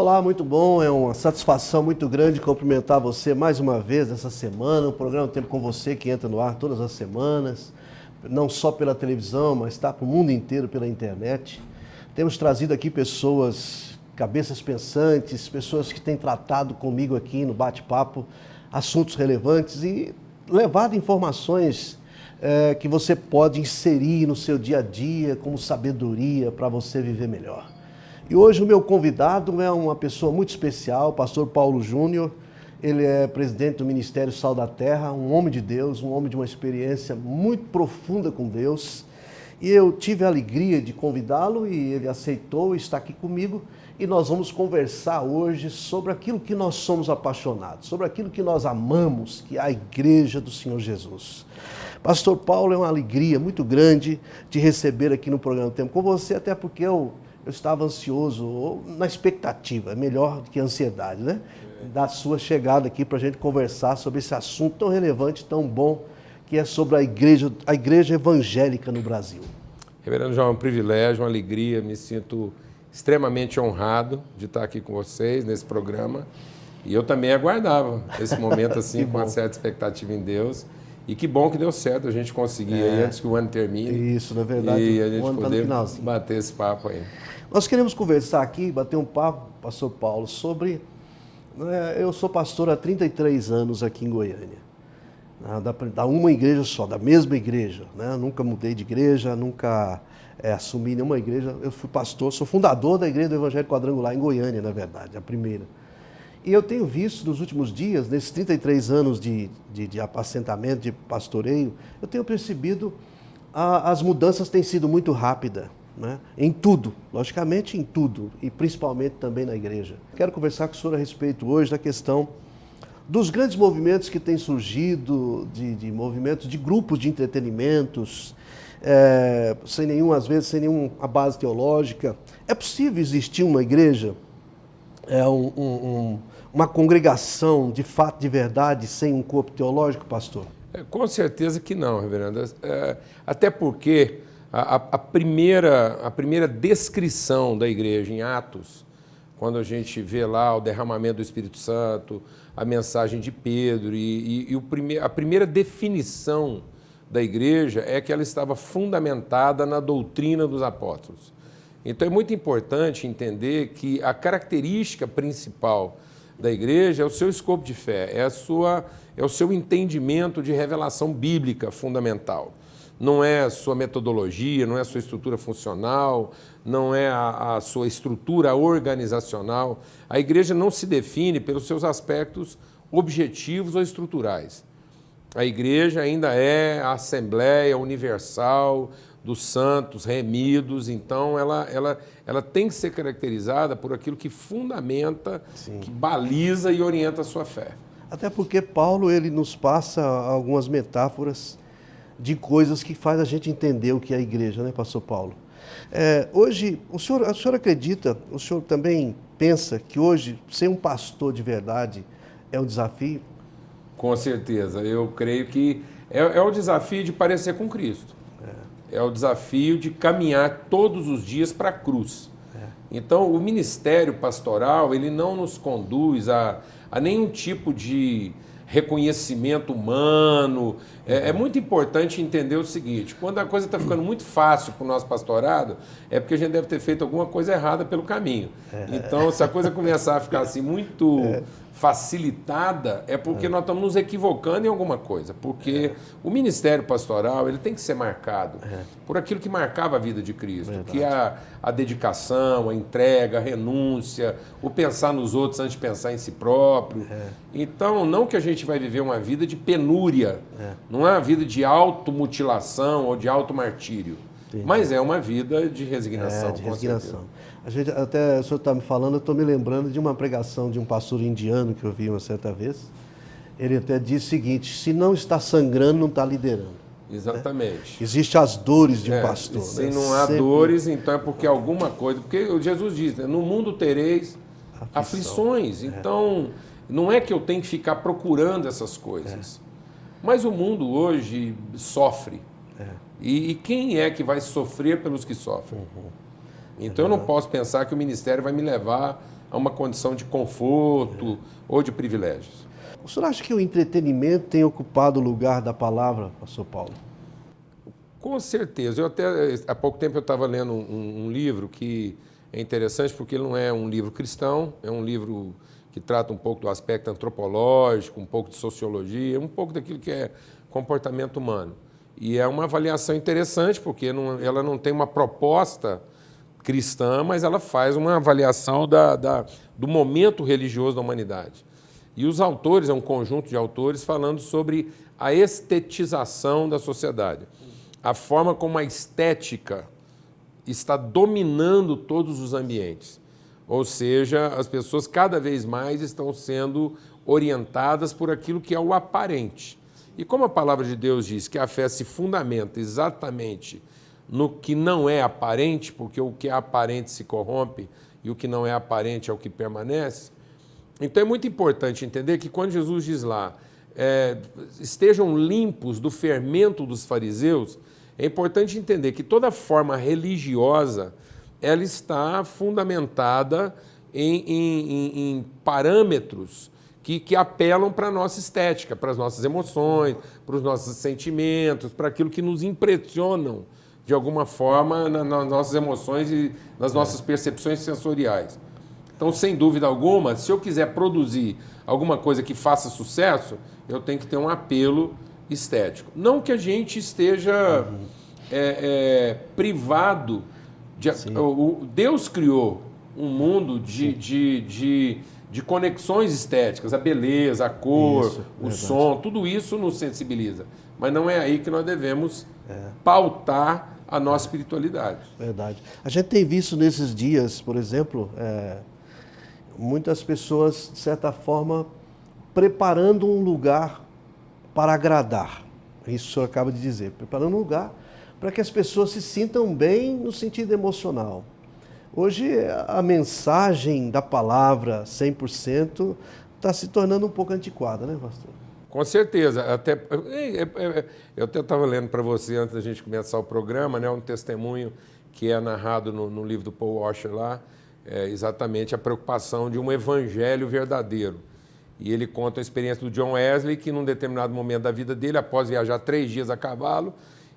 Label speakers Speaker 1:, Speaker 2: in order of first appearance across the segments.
Speaker 1: Olá, muito bom, é uma satisfação muito grande cumprimentar você mais uma vez essa semana, o programa Tempo com Você que entra no ar todas as semanas, não só pela televisão, mas está para o mundo inteiro pela internet. Temos trazido aqui pessoas, cabeças pensantes, pessoas que têm tratado comigo aqui no bate-papo assuntos relevantes e levado informações que você pode inserir no seu dia a dia como sabedoria para você viver melhor. E hoje o meu convidado é uma pessoa muito especial, o pastor Paulo Júnior. Ele é presidente do Ministério Sal da Terra, um homem de Deus, um homem de uma experiência muito profunda com Deus. E eu tive a alegria de convidá-lo e ele aceitou estar aqui comigo. E nós vamos conversar hoje sobre aquilo que nós somos apaixonados, sobre aquilo que nós amamos, que é a Igreja do Senhor Jesus. Pastor Paulo, é uma alegria muito grande de receber aqui no programa Tempo com Você, até porque eu estava ansioso, ou na expectativa, melhor do que ansiedade, né? Da sua chegada aqui para a gente conversar sobre esse assunto tão relevante, tão bom, que é sobre a igreja evangélica no Brasil.
Speaker 2: Reverendo João, é um privilégio, uma alegria, me sinto extremamente honrado de estar aqui com vocês nesse programa. E eu também aguardava esse momento assim, com uma certa expectativa em Deus. E que bom que deu certo a gente conseguir aí antes que o ano termine.
Speaker 1: Isso, na verdade,
Speaker 2: e a gente
Speaker 1: o ano
Speaker 2: poder
Speaker 1: tá no finalzinho.
Speaker 2: bater esse papo aí.
Speaker 1: Nós queremos conversar aqui, bater um papo, pastor Paulo, sobre... eu sou pastor há 33 anos aqui em Goiânia. Da uma igreja só, da mesma igreja. Né? Nunca mudei de igreja, nunca assumi nenhuma igreja. Eu fui pastor, sou fundador da Igreja do Evangelho Quadrangular em Goiânia, na verdade, a primeira. E eu tenho visto nos últimos dias, nesses 33 anos de apacentamento, de pastoreio, eu tenho percebido as mudanças têm sido muito rápidas. Né? Em tudo, logicamente em tudo, e principalmente também na igreja. Quero conversar com o senhor a respeito hoje da questão dos grandes movimentos que têm surgido, de movimentos, de grupos de entretenimentos, às vezes sem nenhuma base teológica. É possível existir uma igreja, uma congregação de fato, de verdade, sem um corpo teológico, pastor?
Speaker 2: Com certeza que não, reverendo. Até porque a primeira descrição da igreja em Atos, quando a gente vê lá o derramamento do Espírito Santo, a mensagem de Pedro, a primeira definição da igreja é que ela estava fundamentada na doutrina dos apóstolos. Então é muito importante entender que a característica principal da igreja é o seu escopo de fé, é o seu entendimento de revelação bíblica fundamental. Não é a sua metodologia, não é a sua estrutura funcional, não é a sua estrutura organizacional. A igreja não se define pelos seus aspectos objetivos ou estruturais. A igreja ainda é a Assembleia Universal dos santos remidos, então ela tem que ser caracterizada por aquilo que fundamenta, sim, que baliza e orienta a sua fé.
Speaker 1: Até porque Paulo ele nos passa algumas metáforas de coisas que faz a gente entender o que é a igreja, né, pastor Paulo? Hoje, o senhor acredita, o senhor também pensa que hoje ser um pastor de verdade é um desafio?
Speaker 2: Com certeza, eu creio que é o desafio de parecer com Cristo. É o desafio de caminhar todos os dias para a cruz. Então, o ministério pastoral, ele não nos conduz a nenhum tipo de reconhecimento humano. É muito importante entender o seguinte: quando a coisa está ficando muito fácil para o nosso pastorado, é porque a gente deve ter feito alguma coisa errada pelo caminho. Então, se a coisa começar a ficar assim muito facilitada, é porque nós estamos nos equivocando em alguma coisa. Porque o ministério pastoral ele tem que ser marcado por aquilo que marcava a vida de Cristo, que é a dedicação, a entrega, a renúncia, o pensar nos outros antes de pensar em si próprio. Então, não que a gente vai viver uma vida de penúria, não é uma vida de automutilação ou de automartírio, mas é uma vida de resignação.
Speaker 1: De resignação. A gente, até o senhor está me falando, eu estou me lembrando de uma pregação de um pastor indiano que eu vi uma certa vez. Ele até disse o seguinte: se não está sangrando, não está liderando.
Speaker 2: Exatamente.
Speaker 1: Existem as dores de um pastor.
Speaker 2: Se não há dores, então é porque alguma coisa... Porque Jesus diz, né, no mundo tereis aflições. Então, não é que eu tenho que ficar procurando essas coisas. Mas o mundo hoje sofre. E quem é que vai sofrer pelos que sofrem? Então eu não posso pensar que o ministério vai me levar a uma condição de conforto ou de privilégios.
Speaker 1: O senhor acha que o entretenimento tem ocupado o lugar da palavra, pastor Paulo?
Speaker 2: Com certeza. Há pouco tempo eu estava lendo um livro que é interessante porque ele não é um livro cristão, é um livro que trata um pouco do aspecto antropológico, um pouco de sociologia, um pouco daquilo que é comportamento humano. E é uma avaliação interessante porque ela não tem uma proposta cristã, mas ela faz uma avaliação do momento religioso da humanidade. E os autores, é um conjunto de autores falando sobre a estetização da sociedade. A forma como a estética está dominando todos os ambientes. Ou seja, as pessoas cada vez mais estão sendo orientadas por aquilo que é o aparente. E como a palavra de Deus diz que a fé se fundamenta exatamente no que não é aparente, porque o que é aparente se corrompe e o que não é aparente é o que permanece, então é muito importante entender que quando Jesus diz lá, estejam limpos do fermento dos fariseus, é importante entender que toda forma religiosa ela está fundamentada em parâmetros que apelam para a nossa estética, para as nossas emoções, para os nossos sentimentos, para aquilo que nos impressionam de alguma forma nas nossas emoções e nas nossas percepções sensoriais. Então, sem dúvida alguma, se eu quiser produzir alguma coisa que faça sucesso, eu tenho que ter um apelo estético. Não que a gente esteja privado de... Deus criou um mundo de conexões estéticas, a beleza, a cor, o som, tudo isso nos sensibiliza. Mas não é aí que nós devemos pautar a nossa espiritualidade.
Speaker 1: Verdade. A gente tem visto nesses dias, por exemplo, muitas pessoas, de certa forma, preparando um lugar para agradar. Isso o senhor acaba de dizer. Preparando um lugar para que as pessoas se sintam bem no sentido emocional. Hoje, a mensagem da palavra 100% está se tornando um pouco antiquada, né, pastor?
Speaker 2: Com certeza. Eu até estava lendo para você, antes da gente começar o programa, né, um testemunho que é narrado no livro do Paul Washer lá, exatamente a preocupação de um evangelho verdadeiro. E ele conta a experiência do John Wesley, que num determinado momento da vida dele, após viajar 3 dias a cavalo,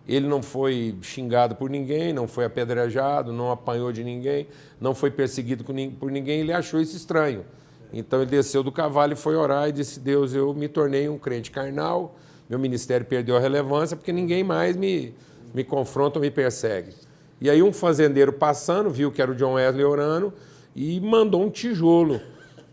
Speaker 2: ele não foi xingado por ninguém, não foi apedrejado, não apanhou de ninguém, não foi perseguido por ninguém, ele achou isso estranho. Então ele desceu do cavalo e foi orar e disse: Deus, eu me tornei um crente carnal, meu ministério perdeu a relevância porque ninguém mais me confronta ou me persegue. E aí um fazendeiro passando, viu que era o John Wesley orando e mandou um tijolo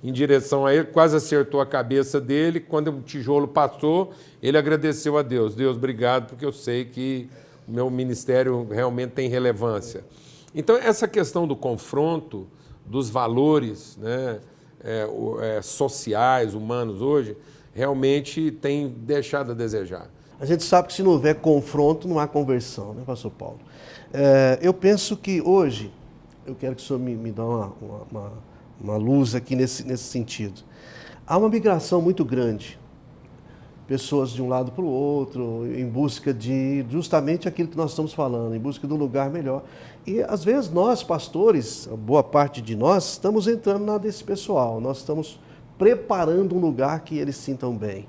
Speaker 2: em direção a ele, quase acertou a cabeça dele. Quando o tijolo passou, ele agradeceu a Deus. Deus, obrigado, porque eu sei que o meu ministério realmente tem relevância. Então, essa questão do confronto, dos valores, né, sociais, humanos hoje, realmente tem deixado a desejar.
Speaker 1: A gente sabe que se não houver confronto, não há conversão, né, pastor Paulo? Eu penso que hoje, eu quero que o senhor me dê uma luz aqui nesse sentido. Há uma migração muito grande, pessoas de um lado para o outro, em busca de justamente aquilo que nós estamos falando, em busca de um lugar melhor. E às vezes nós, pastores, boa parte de nós, estamos entrando na desse pessoal, nós estamos preparando um lugar que eles sintam bem.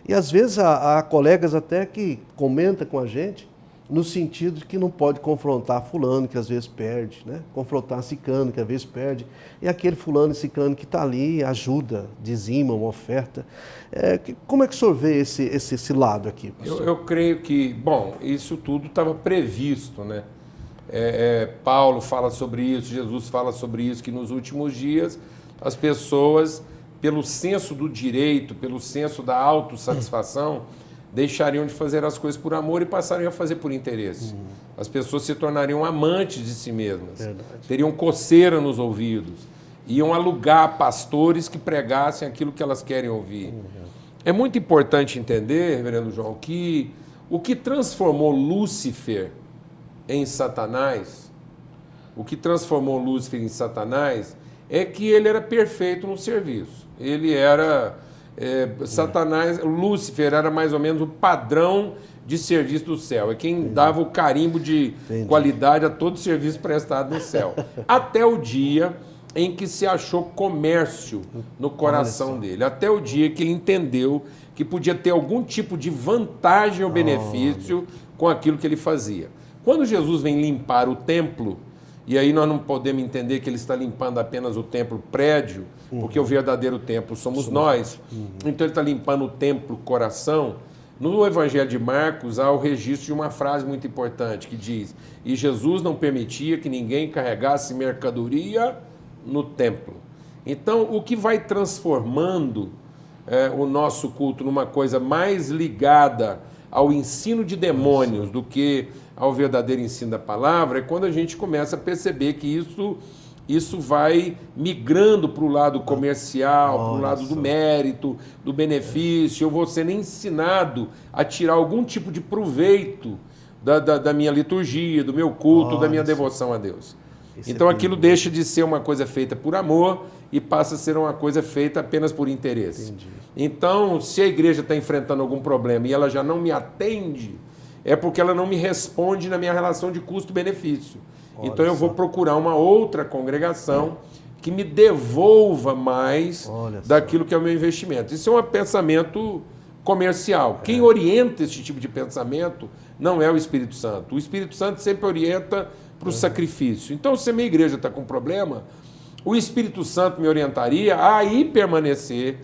Speaker 1: E às vezes há colegas até que comentam com a gente, no sentido de que não pode confrontar fulano, que às vezes perde, né? Confrontar ciclano, que às vezes perde, e aquele fulano e ciclano que está ali ajuda, dizima uma oferta. Como é que o senhor vê esse lado aqui, pastor?
Speaker 2: Eu creio que, bom, isso tudo estava previsto, né? Paulo fala sobre isso, Jesus fala sobre isso, que nos últimos dias as pessoas, pelo senso do direito, pelo senso da autossatisfação, deixariam de fazer as coisas por amor e passariam a fazer por interesse. As pessoas se tornariam amantes de si mesmas. Verdade. Teriam coceira nos ouvidos. Iam alugar pastores que pregassem aquilo que elas querem ouvir. É muito importante entender, reverendo João, que o que transformou Lúcifer em Satanás, é que ele era perfeito no serviço. Ele era... Satanás, Lúcifer era mais ou menos o padrão de serviço do céu. É quem dava o carimbo de qualidade a todo serviço prestado no céu. Até o dia em que se achou comércio no coração dele, até o dia que ele entendeu que podia ter algum tipo de vantagem ou benefício com aquilo que ele fazia. Quando Jesus vem limpar o templo, e aí nós não podemos entender que ele está limpando apenas o templo, o prédio, porque o verdadeiro templo somos nós. Então ele está limpando o templo, o coração. No Evangelho de Marcos há o registro de uma frase muito importante que diz: e Jesus não permitia que ninguém carregasse mercadoria no templo. Então, o que vai transformando o nosso culto numa coisa mais ligada ao ensino de demônios do que ao verdadeiro ensino da palavra é quando a gente começa a perceber que isso vai migrando para o lado comercial, para o lado do mérito, do benefício. Eu vou sendo ensinado a tirar algum tipo de proveito da minha liturgia, do meu culto, da minha devoção a Deus. Então aquilo deixa de ser uma coisa feita por amor e passa a ser uma coisa feita apenas por interesse. Entendi. Então, se a igreja está enfrentando algum problema e ela já não me atende, é porque ela não me responde na minha relação de custo-benefício. Então eu vou procurar uma outra congregação que me devolva mais daquilo que é o meu investimento. Isso é um pensamento comercial. Quem orienta esse tipo de pensamento não é o Espírito Santo. O Espírito Santo sempre orienta para o sacrifício. Então, se a minha igreja está com problema, o Espírito Santo me orientaria a aí permanecer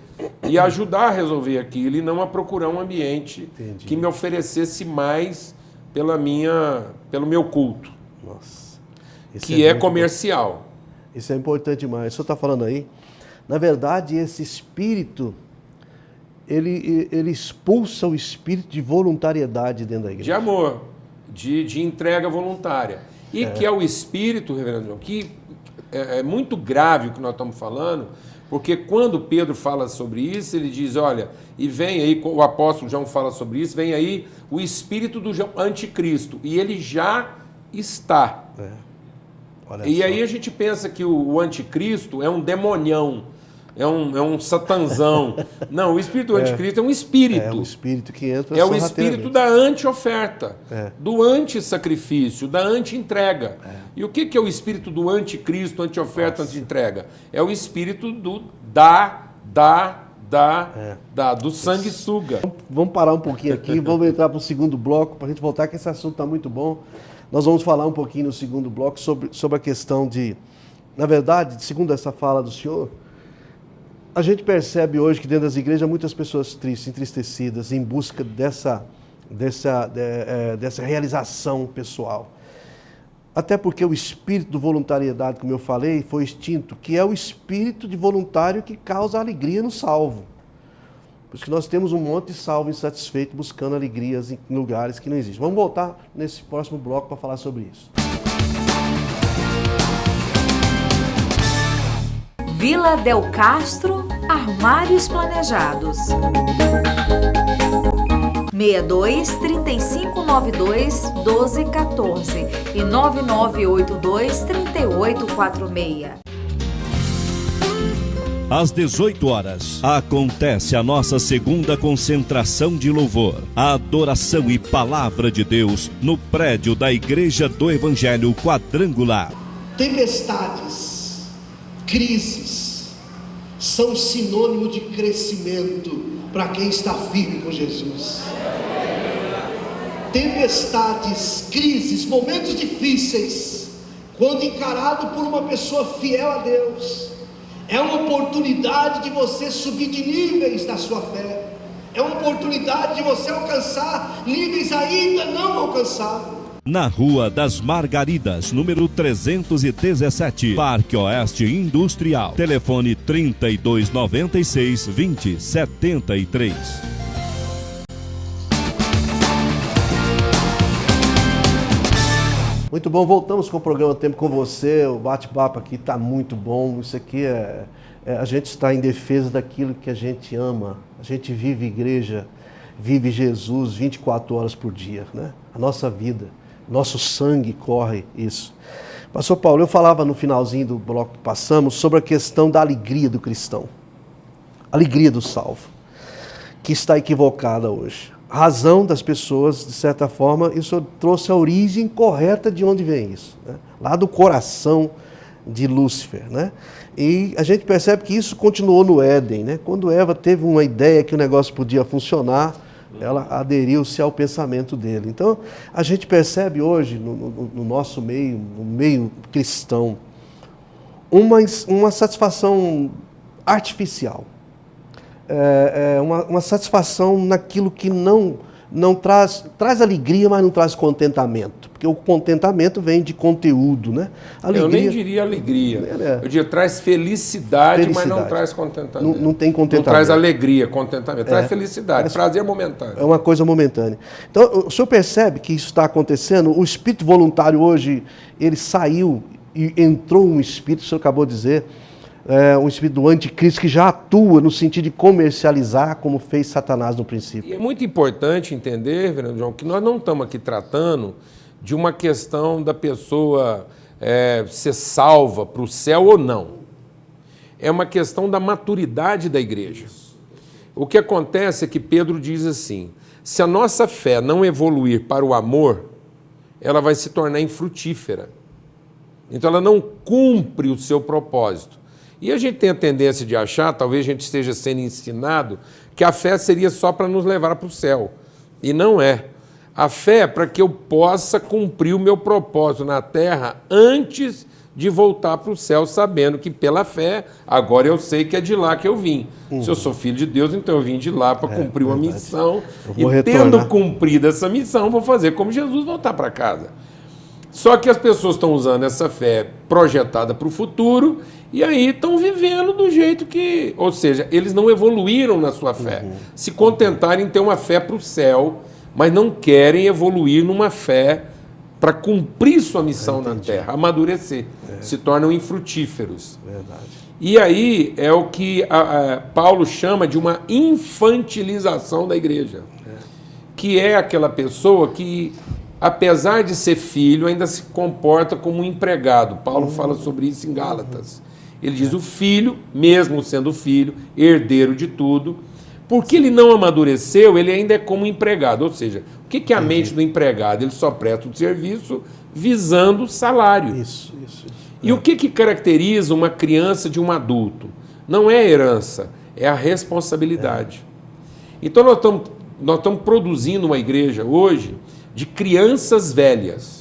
Speaker 2: e ajudar a resolver aquilo e não a procurar um ambiente que me oferecesse mais pelo meu culto, que é comercial.
Speaker 1: Isso é importante demais. O senhor está falando aí, na verdade, esse espírito, ele expulsa o espírito de voluntariedade dentro da igreja.
Speaker 2: De amor, de entrega voluntária. E que é o espírito, reverendo João, que é muito grave o que nós estamos falando, porque quando Pedro fala sobre isso, ele diz, olha, e vem aí, o apóstolo João fala sobre isso, vem aí o espírito do anticristo, e ele já está. E aí a gente pensa que o anticristo é um demonião, é um satanzão. Não, o espírito do anticristo é um espírito. É
Speaker 1: um espírito que entra.
Speaker 2: É o espírito da anti-oferta, do anti-sacrifício, da anti-entrega. E o que é o espírito do anticristo, anti-oferta, anti-entrega? É o espírito do do sanguessuga.
Speaker 1: Vamos parar um pouquinho aqui, vamos entrar para o segundo bloco, para a gente voltar, que esse assunto está muito bom. Nós vamos falar um pouquinho no segundo bloco sobre a questão de... Na verdade, segundo essa fala do senhor, a gente percebe hoje que dentro das igrejas muitas pessoas tristes, entristecidas, em busca dessa realização pessoal. Até porque o espírito de voluntariedade, como eu falei, foi extinto, que é o espírito de voluntário que causa alegria no salvo. Por isso que nós temos um monte de salvo insatisfeito buscando alegrias em lugares que não existem. Vamos voltar nesse próximo bloco para falar sobre isso.
Speaker 3: Vila Del Castro, Armários Planejados. 62 3592 1214 e 9982 3846.
Speaker 4: Às 18 horas, acontece a nossa segunda concentração de louvor, a adoração e palavra de Deus no prédio da Igreja do Evangelho Quadrangular.
Speaker 1: Tempestades, crises, são sinônimo de crescimento para quem está firme com Jesus. Tempestades, crises, momentos difíceis, quando encarado por uma pessoa fiel a Deus, é uma oportunidade de você subir de níveis na sua fé, é uma oportunidade de você alcançar níveis ainda não alcançados.
Speaker 4: Na Rua das Margaridas, número 317, Parque Oeste Industrial. Telefone 3296 2073.
Speaker 1: Muito bom, voltamos com o programa Tempo com Você. O bate-papo aqui está muito bom. Isso aqui a gente está em defesa daquilo que a gente ama. A gente vive igreja, vive Jesus 24 horas por dia, né? A nossa vida, nosso sangue corre isso. Pastor Paulo, eu falava no finalzinho do bloco que passamos sobre a questão da alegria do cristão. Alegria do salvo, que está equivocada hoje. A razão das pessoas, de certa forma, isso trouxe a origem correta de onde vem isso, né? Lá do coração de Lúcifer, né? E a gente percebe que isso continuou no Éden, né? Quando Eva teve uma ideia que o negócio podia funcionar, ela aderiu-se ao pensamento dele. Então, a gente percebe hoje, no nosso meio, no meio cristão, uma satisfação artificial. Uma satisfação naquilo que não traz alegria, mas não traz contentamento. Porque o contentamento vem de conteúdo, né?
Speaker 2: Alegria, eu nem diria alegria. Eu diria traz felicidade, mas não traz contentamento.
Speaker 1: Não tem contentamento.
Speaker 2: Não traz alegria, contentamento. Traz felicidade, prazer momentâneo.
Speaker 1: É uma coisa momentânea. Então, o senhor percebe que isso está acontecendo? O espírito voluntário hoje, ele saiu e entrou um espírito, o senhor acabou de dizer, um espírito do anticristo que já atua no sentido de comercializar, como fez Satanás no princípio.
Speaker 2: E é muito importante entender, Reverendo João, que nós não estamos aqui tratando de uma questão da pessoa ser salva para o céu ou não. É uma questão da maturidade da igreja. O que acontece é que Pedro diz assim, se a nossa fé não evoluir para o amor, ela vai se tornar infrutífera. Então ela não cumpre o seu propósito. E a gente tem a tendência de achar, talvez a gente esteja sendo ensinado, que a fé seria só para nos levar para o céu. E não é. A fé é para que eu possa cumprir o meu propósito na terra antes de voltar para o céu, sabendo que pela fé, agora eu sei que é de lá que eu vim. Se eu sou filho de Deus, então eu vim de lá para cumprir uma missão. E tendo cumprido essa missão, vou fazer como Jesus, voltar para casa. Só que as pessoas estão usando essa fé projetada para o futuro e aí estão vivendo do jeito que... Ou seja, eles não evoluíram na sua fé. Se contentaram em ter uma fé para o céu, mas não querem evoluir numa fé para cumprir sua missão na terra, amadurecer. Se tornam infrutíferos.
Speaker 1: Verdade.
Speaker 2: E aí é o que Paulo chama de uma infantilização da igreja. Que é aquela pessoa que, apesar de ser filho, ainda se comporta como um empregado. Paulo fala sobre isso em Gálatas. Ele diz, o filho, mesmo sendo filho, herdeiro de tudo, porque ele não amadureceu, ele ainda é como um empregado. Ou seja, o que é a mente do empregado? Ele só presta o serviço visando o salário.
Speaker 1: Isso.
Speaker 2: E o que caracteriza uma criança de um adulto? Não é a herança, é a responsabilidade. Então nós estamos produzindo uma igreja hoje de crianças velhas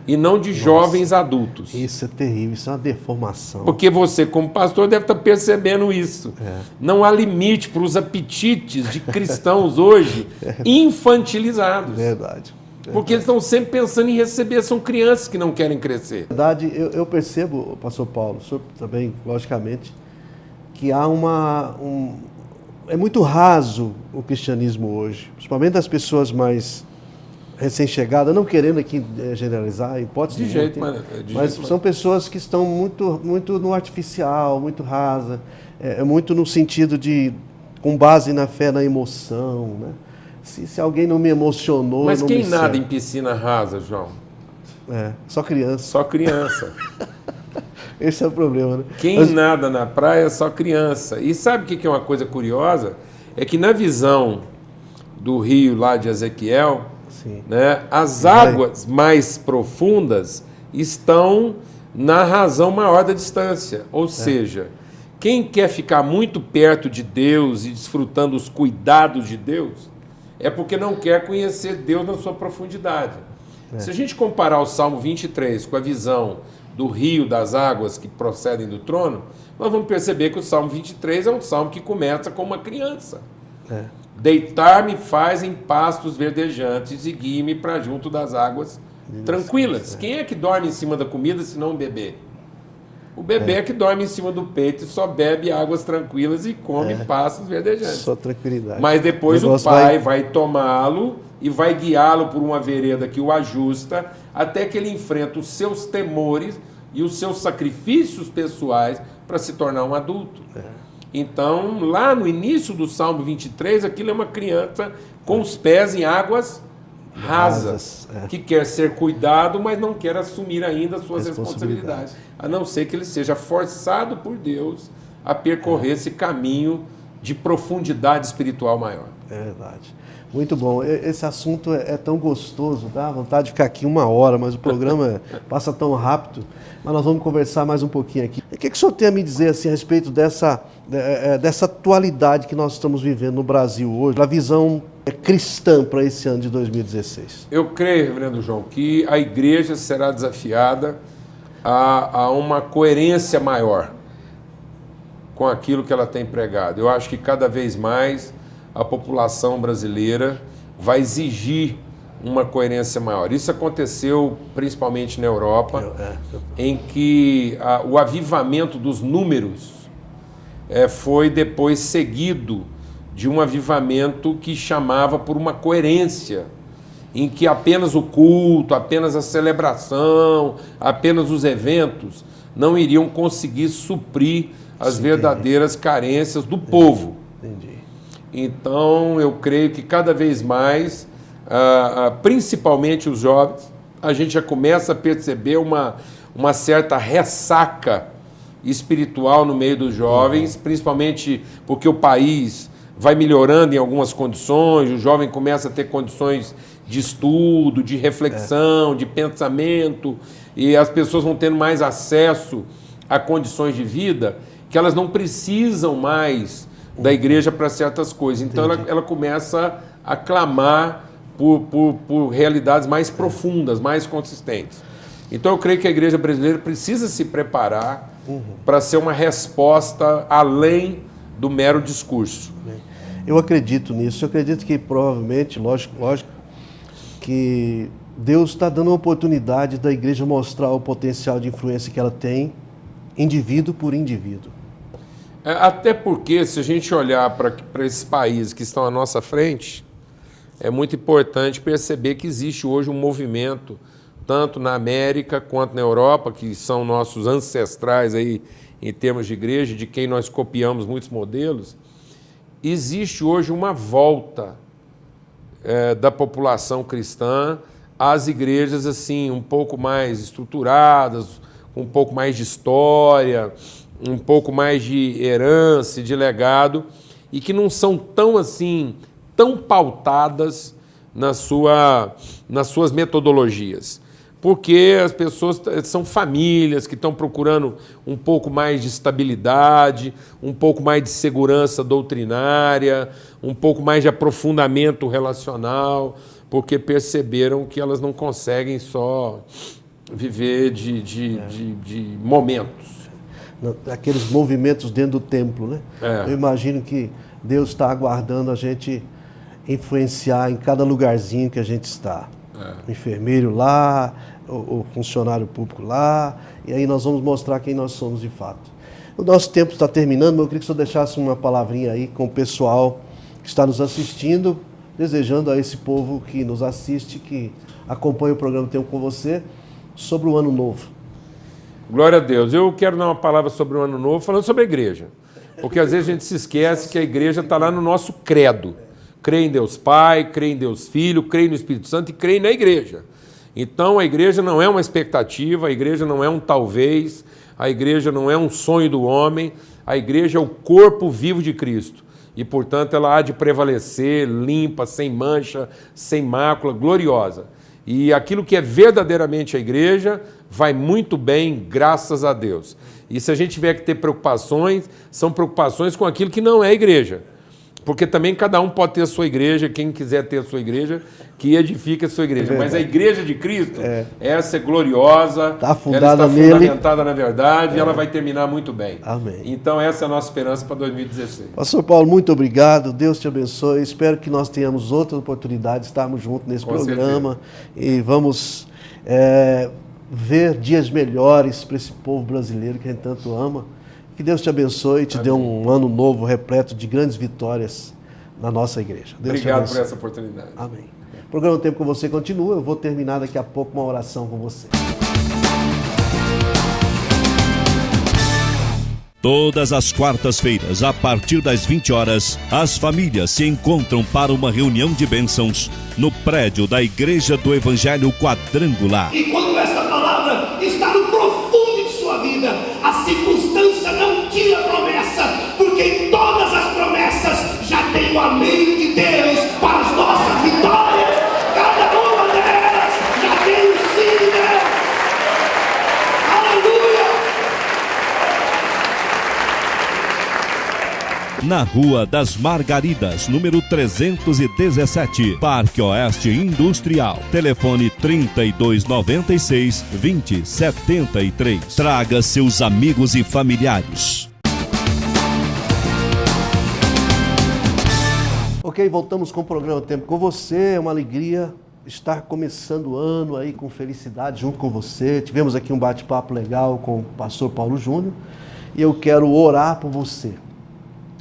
Speaker 2: e não de jovens adultos.
Speaker 1: Isso é terrível, isso é uma deformação.
Speaker 2: Porque você, como pastor, deve estar percebendo isso. Não há limite para os apetites de cristãos hoje infantilizados.
Speaker 1: Verdade.
Speaker 2: Porque eles estão sempre pensando em receber, são crianças que não querem crescer.
Speaker 1: Na verdade, eu percebo, pastor Paulo, o senhor também, logicamente, que há é muito raso o cristianismo hoje, principalmente das pessoas mais recém-chegadas, não querendo aqui generalizar, em hipótese
Speaker 2: de jeito,
Speaker 1: mas são pessoas que estão muito no artificial, muito rasa, muito no sentido de, com base na fé, na emoção, né? Se alguém não me emocionou...
Speaker 2: Mas
Speaker 1: não
Speaker 2: quem
Speaker 1: me
Speaker 2: nada em piscina rasa, João?
Speaker 1: Só criança.
Speaker 2: Só criança.
Speaker 1: Esse é o problema, né?
Speaker 2: Quem nada na praia é só criança. E sabe o que é uma coisa curiosa? É que na visão do rio lá de Ezequiel, né, as águas mais profundas estão na razão maior da distância. Ou seja, quem quer ficar muito perto de Deus e desfrutando os cuidados de Deus, é porque não quer conhecer Deus na sua profundidade. Se a gente comparar o Salmo 23 com a visão do rio, das águas que procedem do trono, nós vamos perceber que o Salmo 23 é um salmo que começa com uma criança. Deitar-me faz em pastos verdejantes e guie-me para junto das águas tranquilas. Quem é que dorme em cima da comida se não o bebê? O bebê é que dorme em cima do peito e só bebe águas tranquilas e come pastos verdejantes.
Speaker 1: Só tranquilidade.
Speaker 2: Mas depois o pai vai tomá-lo e vai guiá-lo por uma vereda que o ajusta até que ele enfrenta os seus temores e os seus sacrifícios pessoais para se tornar um adulto. Então, lá no início do Salmo 23, aquilo é uma criança com os pés em águas rasas, que quer ser cuidado, mas não quer assumir ainda as suas responsabilidades, a não ser que ele seja forçado por Deus a percorrer esse caminho de profundidade espiritual maior.
Speaker 1: É verdade. Muito bom. Esse assunto é tão gostoso, dá vontade de ficar aqui 1 hora, mas o programa passa tão rápido. Mas nós vamos conversar mais um pouquinho aqui. O que o senhor tem a me dizer assim, a respeito dessa atualidade que nós estamos vivendo no Brasil hoje, a visão cristã para esse ano de 2016?
Speaker 2: Eu creio, reverendo João, que a igreja será desafiada a uma coerência maior com aquilo que ela tem pregado. Eu acho que cada vez mais a população brasileira vai exigir uma coerência maior. Isso aconteceu principalmente na Europa, em que o avivamento dos números foi depois seguido de um avivamento que chamava por uma coerência, em que apenas o culto, apenas a celebração, apenas os eventos não iriam conseguir suprir as verdadeiras carências do povo.
Speaker 1: Entendi.
Speaker 2: Então, eu creio que cada vez mais, principalmente os jovens, a gente já começa a perceber uma certa ressaca espiritual no meio dos jovens, principalmente porque o país vai melhorando em algumas condições, o jovem começa a ter condições de estudo, de reflexão, de pensamento, e as pessoas vão tendo mais acesso a condições de vida que elas não precisam mais da igreja para certas coisas. Então ela começa a clamar por realidades mais profundas, mais consistentes. Então eu creio que a igreja brasileira precisa se preparar para ser uma resposta além do mero discurso.
Speaker 1: Eu acredito nisso. Eu acredito que provavelmente, lógico, que Deus está dando uma oportunidade da igreja mostrar o potencial de influência que ela tem, indivíduo por indivíduo.
Speaker 2: Até porque, se a gente olhar para esses países que estão à nossa frente, é muito importante perceber que existe hoje um movimento, tanto na América quanto na Europa, que são nossos ancestrais aí em termos de igreja, de quem nós copiamos muitos modelos. Existe hoje uma volta da população cristã às igrejas assim um pouco mais estruturadas, um pouco mais de história, um pouco mais de herança, de legado, e que não são tão pautadas nas suas metodologias. Porque as pessoas são famílias que estão procurando um pouco mais de estabilidade, um pouco mais de segurança doutrinária, um pouco mais de aprofundamento relacional, porque perceberam que elas não conseguem só viver de momentos.
Speaker 1: Aqueles movimentos dentro do templo, né? Eu imagino que Deus está aguardando a gente influenciar em cada lugarzinho que a gente está. O enfermeiro lá, o funcionário público lá, e aí nós vamos mostrar quem nós somos de fato. O nosso tempo está terminando, mas eu queria que o senhor deixasse uma palavrinha aí com o pessoal que está nos assistindo, desejando a esse povo que nos assiste, que acompanha o programa Tempo com Você, sobre o Ano Novo.
Speaker 2: Glória a Deus. Eu quero dar uma palavra sobre o Ano Novo, falando sobre a igreja. Porque às vezes a gente se esquece que a igreja está lá no nosso credo. Crê em Deus Pai, crê em Deus Filho, crê no Espírito Santo e crê na igreja. Então a igreja não é uma expectativa, a igreja não é um talvez, a igreja não é um sonho do homem, a igreja é o corpo vivo de Cristo. E, portanto, ela há de prevalecer, limpa, sem mancha, sem mácula, gloriosa. E aquilo que é verdadeiramente a igreja vai muito bem, graças a Deus. E se a gente tiver que ter preocupações, são preocupações com aquilo que não é igreja. Porque também cada um pode ter a sua igreja, quem quiser ter a sua igreja, que edifique a sua igreja. Mas a igreja de Cristo, essa é gloriosa,
Speaker 1: ela está
Speaker 2: fundamentada na verdade e ela vai terminar muito bem.
Speaker 1: Amém.
Speaker 2: Então essa é a nossa esperança para 2016.
Speaker 1: Pastor Paulo, muito obrigado, Deus te abençoe. Espero que nós tenhamos outras oportunidades de estarmos juntos nesse programa. E vamos ver dias melhores para esse povo brasileiro que a gente tanto ama. Que Deus te abençoe e te dê um ano novo repleto de grandes vitórias na nossa igreja. Deus
Speaker 2: Obrigado por essa oportunidade.
Speaker 1: Amém. O programa Tempo com Você continua. Eu vou terminar daqui a pouco uma oração com você.
Speaker 4: Todas as quartas-feiras, a partir das 20 horas, as famílias se encontram para uma reunião de bênçãos no prédio da Igreja do Evangelho Quadrangular.
Speaker 5: E quando esta palavra está no profundo de sua vida, a circunstância não tira a promessa, porque em todas as promessas tem o amigo de Deus para as nossas vitórias. Cada uma delas já tem o sim de Deus. Aleluia!
Speaker 4: Na Rua das Margaridas, número 317, Parque Oeste Industrial. Telefone 3296-2073. Traga seus amigos e familiares.
Speaker 1: Ok, voltamos com o programa Tempo com Você. É uma alegria estar começando o ano aí com felicidade junto com você. Tivemos aqui um bate-papo legal com o pastor Paulo Júnior e eu quero orar por você.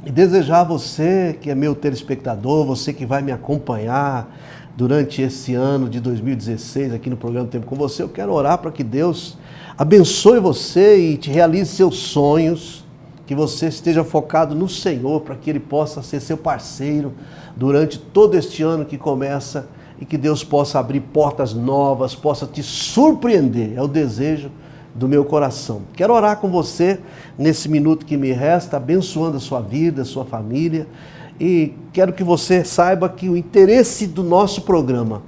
Speaker 1: E desejar a você, que é meu telespectador, você que vai me acompanhar durante esse ano de 2016 aqui no programa Tempo com Você, eu quero orar para que Deus abençoe você e te realize seus sonhos, que você esteja focado no Senhor, para que Ele possa ser seu parceiro durante todo este ano que começa e que Deus possa abrir portas novas, possa te surpreender. É o desejo do meu coração. Quero orar com você nesse minuto que me resta, abençoando a sua vida, a sua família, e quero que você saiba que o interesse do nosso programa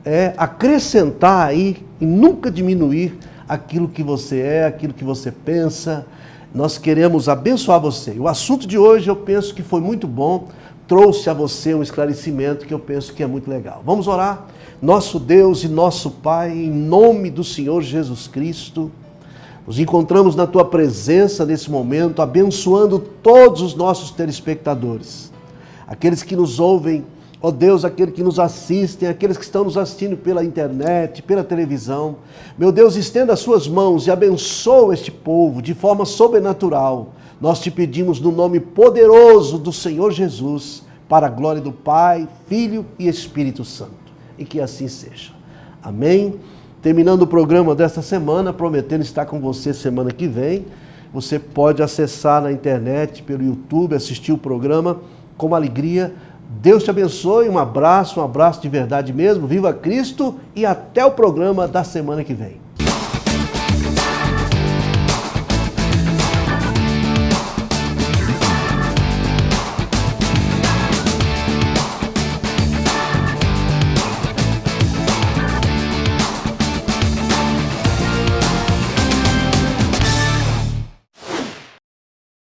Speaker 1: é acrescentar aí e nunca diminuir aquilo que você é, aquilo que você pensa. Nós queremos abençoar você. O assunto de hoje eu penso que foi muito bom, trouxe a você um esclarecimento que eu penso que é muito legal. Vamos orar? Nosso Deus e nosso Pai, em nome do Senhor Jesus Cristo, nos encontramos na Tua presença nesse momento, abençoando todos os nossos telespectadores, aqueles que nos ouvem, ó Deus, aqueles que nos assistem, aqueles que estão nos assistindo pela internet, pela televisão. Meu Deus, estenda as Suas mãos e abençoa este povo de forma sobrenatural. Nós te pedimos no nome poderoso do Senhor Jesus, para a glória do Pai, Filho e Espírito Santo. E que assim seja. Amém? Terminando o programa desta semana, prometendo estar com você semana que vem. Você pode acessar na internet, pelo YouTube, assistir o programa com alegria. Deus te abençoe, um abraço de verdade mesmo. Viva Cristo e até o programa da semana que vem.